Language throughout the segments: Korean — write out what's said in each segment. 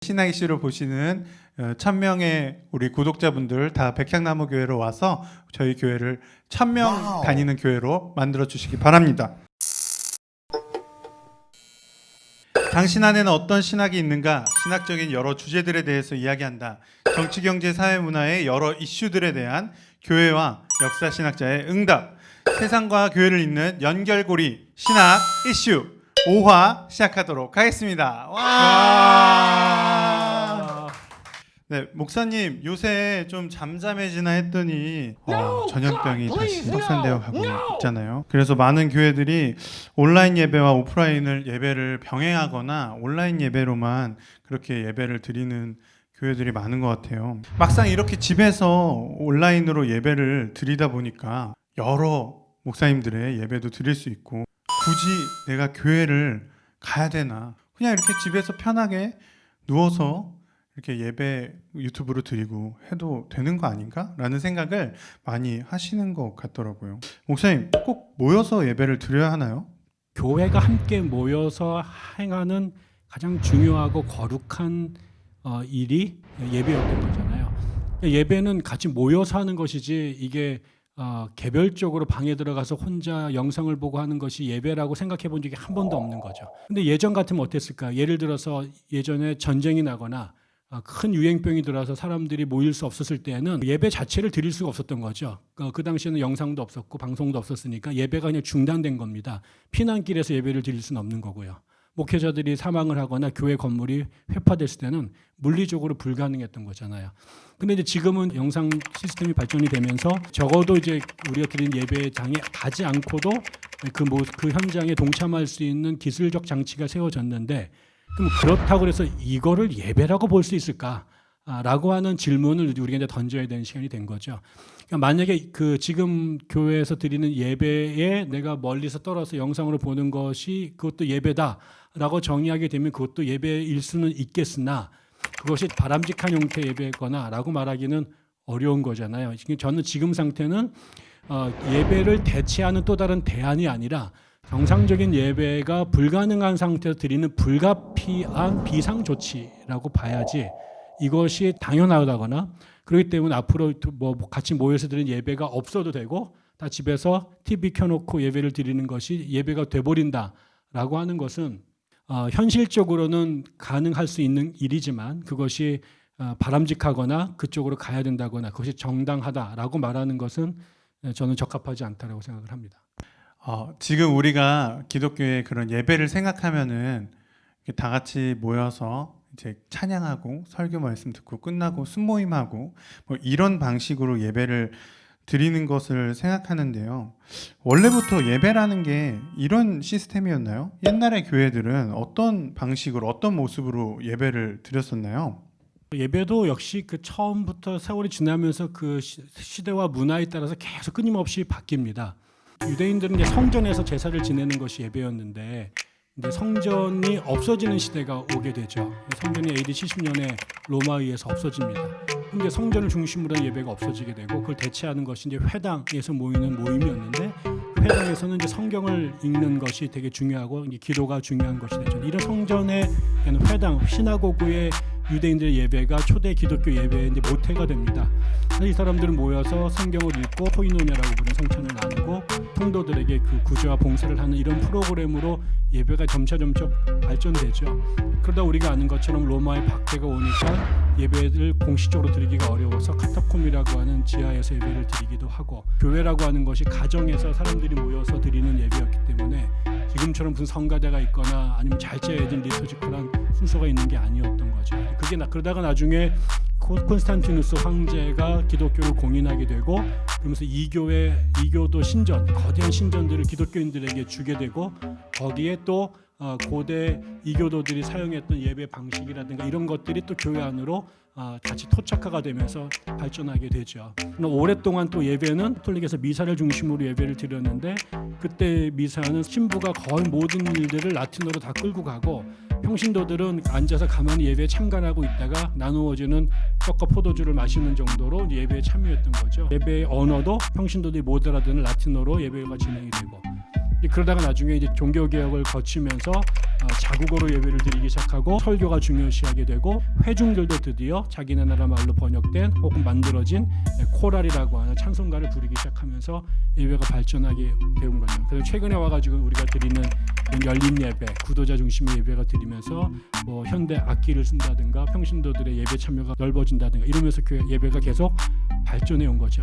신학 이슈를 보시는 1000명의 우리 구독자분들 다 백향나무 교회로 와서 저희 교회를 1000명 다니는 교회로 만들어 주시기 바랍니다. 당신 안에는 어떤 신학이 있는가? 신학적인 여러 주제들에 대해서 이야기한다. 정치, 경제, 사회, 문화의 여러 이슈들에 대한 교회와 역사 신학자의 응답. 세상과 교회를 잇는 연결고리 신학 이슈 5화 시작하도록 하겠습니다. 와! 네, 목사님 요새 좀 잠잠해지나 했더니 전염병이 다시 확산되어 가고 있잖아요. 그래서 많은 교회들이 온라인 예배와 오프라인을 예배를 병행하거나 온라인 예배로만 그렇게 예배를 드리는 교회들이 많은 것 같아요. 막상 이렇게 집에서 온라인으로 예배를 드리다 보니까 여러 목사님들의 예배도 드릴 수 있고 굳이 내가 교회를 가야 되나? 그냥 이렇게 집에서 편하게 누워서 이렇게 예배 유튜브로 드리고 해도 되는 거 아닌가? 라는 생각을 많이 하시는 것 같더라고요. 목사님, 꼭 모여서 예배를 드려야 하나요? 교회가 함께 모여서 행하는 가장 중요하고 거룩한 일이 예배였던 거잖아요. 예배는 같이 모여서 하는 것이지 이게 개별적으로 방에 들어가서 혼자 영상을 보고 하는 것이 예배라고 생각해 본 적이 한 번도 없는 거죠. 근데 예전 같으면 어땠을까? 예를 들어서 예전에 전쟁이 나거나 큰 유행병이 들어서 사람들이 모일 수 없었을 때는 예배 자체를 드릴 수가 없었던 거죠. 그 당시에는 영상도 없었고 방송도 없었으니까 예배가 그냥 중단된 겁니다. 피난길에서 예배를 드릴 수는 없는 거고요. 목회자들이 사망을 하거나 교회 건물이 회파됐을 때는 물리적으로 불가능했던 거잖아요. 근데 이제 지금은 영상 시스템이 발전이 되면서 적어도 이제 우리가 드린 예배장에 가지 않고도 그 현장에 동참할 수 있는 기술적 장치가 세워졌는데 그럼 그렇다고 해서 이거를 예배라고 볼 수 있을까? 라고 하는 질문을 우리가 이제 던져야 되는 시간이 된 거죠. 그러니까 만약에 지금 교회에서 드리는 예배에 내가 멀리서 떨어서 영상으로 보는 것이 그것도 예배다라고 정의하게 되면 그것도 예배일 수는 있겠으나 그것이 바람직한 형태의 예배거나라고 말하기는 어려운 거잖아요. 저는 지금 상태는 예배를 대체하는 또 다른 대안이 아니라 정상적인 예배가 불가능한 상태에서 드리는 불가피한 비상조치라고 봐야지 이것이 당연하다거나 그렇기 때문에 앞으로 뭐 같이 모여서 드리는 예배가 없어도 되고 다 집에서 TV 켜놓고 예배를 드리는 것이 예배가 돼버린다라고 하는 것은 현실적으로는 가능할 수 있는 일이지만 그것이 바람직하거나 그쪽으로 가야 된다거나 그것이 정당하다라고 말하는 것은 저는 적합하지 않다라고 생각을 합니다. 지금 우리가 기독교의 그런 예배를 생각하면은 다 같이 모여서 이제 찬양하고 설교 말씀 듣고 끝나고 순모임하고 뭐 이런 방식으로 예배를 드리는 것을 생각하는데요. 원래부터 예배라는 게 이런 시스템이었나요? 옛날의 교회들은 어떤 방식으로 어떤 모습으로 예배를 드렸었나요? 예배도 역시 그 처음부터 세월이 지나면서 그 시대와 문화에 따라서 계속 끊임없이 바뀝니다. 유대인들은 이제 성전에서 제사를 지내는 것이 예배였는데 이제 성전이 없어지는 시대가 오게 되죠. 성전이 AD 70년에 로마에 의해서 없어집니다. 근데 성전을 중심으로 한 예배가 없어지게 되고 그걸 대체하는 것이 이제 회당에서 모이는 모임이었는데 그 회당에서는 이제 성경을 읽는 것이 되게 중요하고 이제 기도가 중요한 것이 되죠. 이런 성전의 회당, 시나고그의 유대인들의 예배가 초대 기독교 예배의 이제 모태가 됩니다. 이 사람들은 모여서 성경을 읽고 코이노니아라고 부르는 성찬을 나누고 통도들에게 그 구제와 봉사를 하는 이런 프로그램으로 예배가 점차점차 발전되죠. 그러다 우리가 아는 것처럼 로마의 박해가 오니까 예배를 공식적으로 드리기가 어려워서 카타콤이라고 하는 지하에서 예배를 드리기도 하고 교회라고 하는 것이 가정에서 사람들이 모여서 드리는 예배였기 때문에 지금처럼 무슨 성가대가 있거나 아니면 잘 짜여진 리터지컬한 순서가 있는 게 아니었던 거죠. 그러다가 나중에 콘스탄티누스 황제가 기독교를 공인하게 되고 그러면서 이교도 신전, 거대한 신전들을 기독교인들에게 주게 되고 거기에 또 고대 이교도들이 사용했던 예배 방식이라든가 이런 것들이 또 교회 안으로 같이 토착화가 되면서 발전하게 되죠. 오랫동안 또 예배는 가톨릭에서 미사를 중심으로 예배를 드렸는데 그때 미사는 신부가 거의 모든 일들을 라틴어로 다 끌고 가고 평신도들은 앉아서 가만히 예배에 참관하고 있다가 나누어지는 떡과 포도주를 마시는 정도로 예배에 참여했던 거죠. 예배의 언어도 평신도들이 못 알아듣는 라틴어로 예배가 진행이 되고 그러다가 나중에 이제 종교 개혁을 거치면서 자국어로 예배를 드리기 시작하고 설교가 중요시하게 되고 회중들도 드디어 자기네 나라 말로 번역된 혹은 만들어진 코랄이라고 하는 찬송가를 부르기 시작하면서 예배가 발전하게 되는 거죠. 그래서 최근에 와가지고 우리가 드리는 열린 예배, 구도자 중심의 예배가 드리면서 뭐 현대 악기를 쓴다든가 평신도들의 예배 참여가 넓어진다든가 이러면서 교회 예배가 계속 발전해 온 거죠.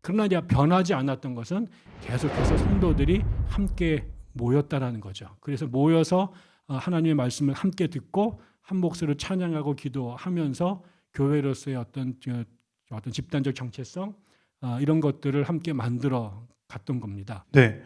그러나 이제 변하지 않았던 것은 계속해서 성도들이 함께 모였다라는 거죠. 그래서 모여서 하나님의 말씀을 함께 듣고 한 목소리로 찬양하고 기도하면서 교회로서의 어떤 집단적 정체성 이런 것들을 함께 만들어 갔던 겁니다. 네,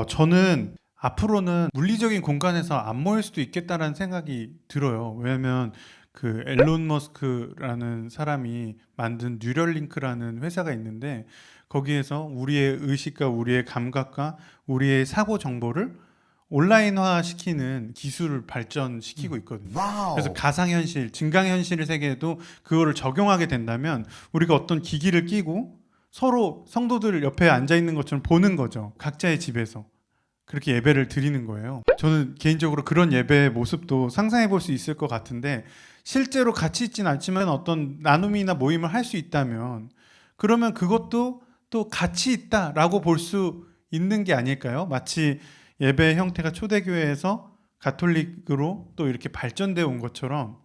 저는 앞으로는 물리적인 공간에서 안 모일 수도 있겠다라는 생각이 들어요. 왜냐하면 그 앨런 머스크라는 사람이 만든 뉴럴링크라는 회사가 있는데 거기에서 우리의 의식과 우리의 감각과 우리의 사고 정보를 온라인화 시키는 기술을 발전시키고 있거든요. 그래서 가상현실, 증강현실 세계에도 그거를 적용하게 된다면 우리가 어떤 기기를 끼고 서로 성도들 옆에 앉아 있는 것처럼 보는 거죠. 각자의 집에서. 그렇게 예배를 드리는 거예요. 저는 개인적으로 그런 예배의 모습도 상상해 볼 수 있을 것 같은데 실제로 같이 있지는 않지만 어떤 나눔이나 모임을 할 수 있다면 그러면 그것도 또 같이 있다라고 볼 수 있는 게 아닐까요? 마치 예배 형태가 초대교회에서 가톨릭으로 또 이렇게 발전되어 온 것처럼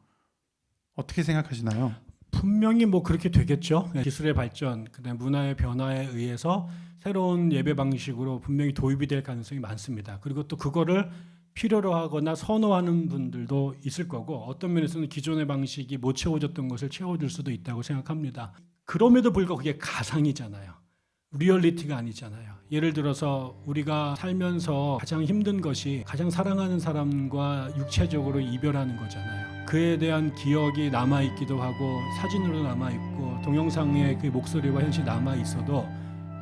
어떻게 생각하시나요? 분명히 뭐 그렇게 되겠죠. 기술의 발전, 그다음에 문화의 변화에 의해서 새로운 예배 방식으로 분명히 도입이 될 가능성이 많습니다. 그리고 또 그거를 필요로 하거나 선호하는 분들도 있을 거고 어떤 면에서는 기존의 방식이 못 채워졌던 것을 채워줄 수도 있다고 생각합니다. 그럼에도 불구하고 그게 가상이잖아요. 리얼리티가 아니잖아요. 예를 들어서 우리가 살면서 가장 힘든 것이 가장 사랑하는 사람과 육체적으로 이별하는 거잖아요. 그에 대한 기억이 남아있기도 하고 사진으로 남아있고 동영상의 그 목소리와 현실이 남아있어도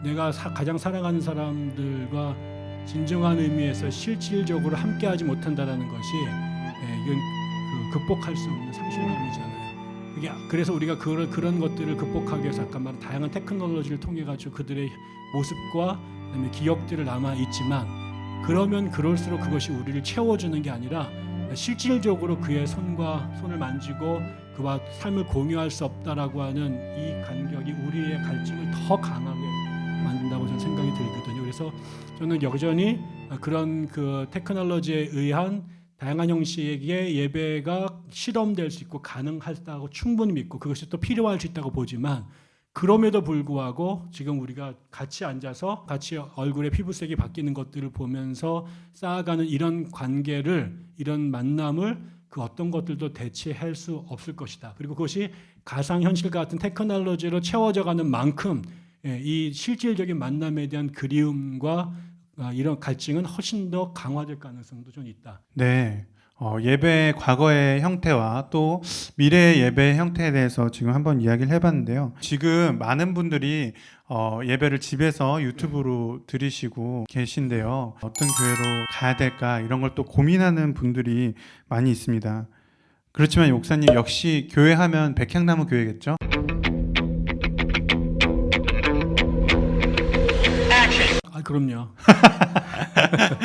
내가 가장 사랑하는 사람들과 진정한 의미에서 실질적으로 함께하지 못한다는 것이 이건 극복할 수 없는 상실감이잖아요. 그래서 우리가 그런 것들을 극복하기 위해서 아까 말한 다양한 테크놀로지를 통해 가지고 그들의 모습과 그다음에 기억들을 남아 있지만 그러면 그럴수록 그것이 우리를 채워주는 게 아니라 실질적으로 그의 손을 만지고 그와 삶을 공유할 수 없다라고 하는 이 간격이 우리의 갈증을 더 강하게 만든다고 저는 생각이 들거든요. 그래서 저는 여전히 그런 그 테크놀로지에 의한 다양한 형식의 예배가 실험될 수 있고 가능하다고 충분히 믿고 그것이 또 필요할 수 있다고 보지만 그럼에도 불구하고 지금 우리가 같이 앉아서 같이 얼굴의 피부색이 바뀌는 것들을 보면서 쌓아가는 이런 관계를 이런 만남을 그 어떤 것들도 대체할 수 없을 것이다. 그리고 그것이 가상현실 같은 테크놀로지로 채워져가는 만큼 이 실질적인 만남에 대한 그리움과 이런 갈증은 훨씬 더 강화될 가능성도 좀 있다. 네, 예배의 과거의 형태와 또 미래의 예배의 형태에 대해서 지금 한번 이야기를 해봤는데요. 지금 많은 분들이 예배를 집에서 유튜브로 들으시고 계신데요. 어떤 교회로 가야 될까 이런 걸 또 고민하는 분들이 많이 있습니다. 그렇지만 목사님 역시 교회 하면 백향나무 교회겠죠? 그럼요.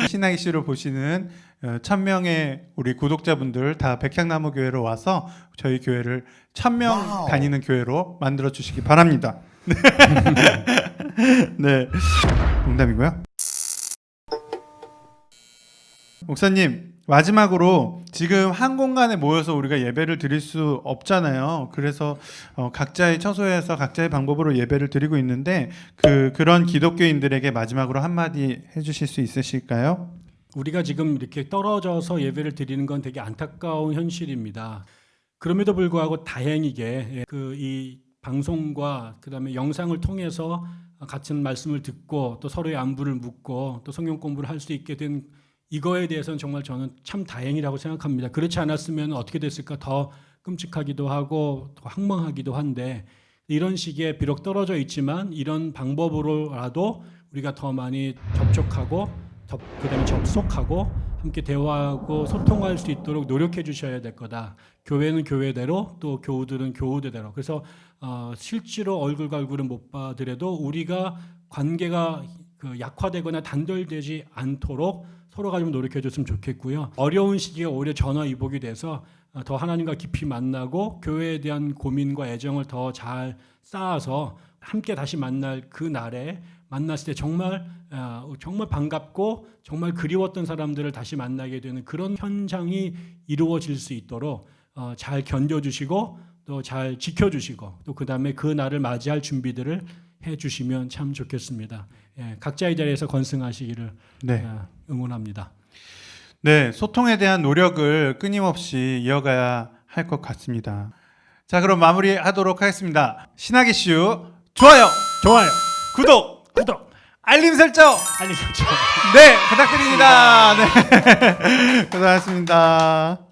신학 이슈를 보시는 1000명의 우리 구독자분들 다 백향나무 교회로 와서 저희 교회를 1000명 다니는 교회로 만들어 주시기 바랍니다. 네, 농담이고요. 목사님, 마지막으로 지금 한 공간에 모여서 우리가 예배를 드릴 수 없잖아요. 그래서 각자의 처소에서 각자의 방법으로 예배를 드리고 있는데 그런 기독교인들에게 마지막으로 한마디 해주실 수 있으실까요? 우리가 지금 이렇게 떨어져서 예배를 드리는 건 되게 안타까운 현실입니다. 그럼에도 불구하고 다행이게 이 방송과 그다음에 영상을 통해서 같은 말씀을 듣고 또 서로의 안부를 묻고 또 성경 공부를 할 수 있게 된 이거에 대해서는 정말 저는 참 다행이라고 생각합니다. 그렇지 않았으면 어떻게 됐을까 더 끔찍하기도 하고 더 황망하기도 한데 이런 시기에 비록 떨어져 있지만 이런 방법으로라도 우리가 더 많이 접촉하고 그다음에 접속하고 함께 대화하고 소통할 수 있도록 노력해 주셔야 될 거다. 교회는 교회대로 또 교우들은 교우대로. 그래서 실제로 얼굴과 얼굴을 못 봐더라도 우리가 관계가 약화되거나 단절되지 않도록 서로가 좀 노력해 줬으면 좋겠고요. 어려운 시기가 오히려 전화위복이 돼서 더 하나님과 깊이 만나고 교회에 대한 고민과 애정을 더 잘 쌓아서 함께 다시 만날 그 날에 만났을 때 정말 반갑고 정말 그리웠던 사람들을 다시 만나게 되는 그런 현상이 이루어질 수 있도록 잘 견뎌주시고 또 잘 지켜주시고 또 그 다음에 그 날을 맞이할 준비들을 해주시면 참 좋겠습니다. 예, 각자의 자리에서 건승하시기를 네. 응원합니다. 네, 소통에 대한 노력을 끊임없이 이어가야 할 것 같습니다. 자, 그럼 마무리하도록 하겠습니다. 신학의 슈 좋아요, 구독, 알림 설정, 네, 부탁드립니다. 네, 고생하셨습니다.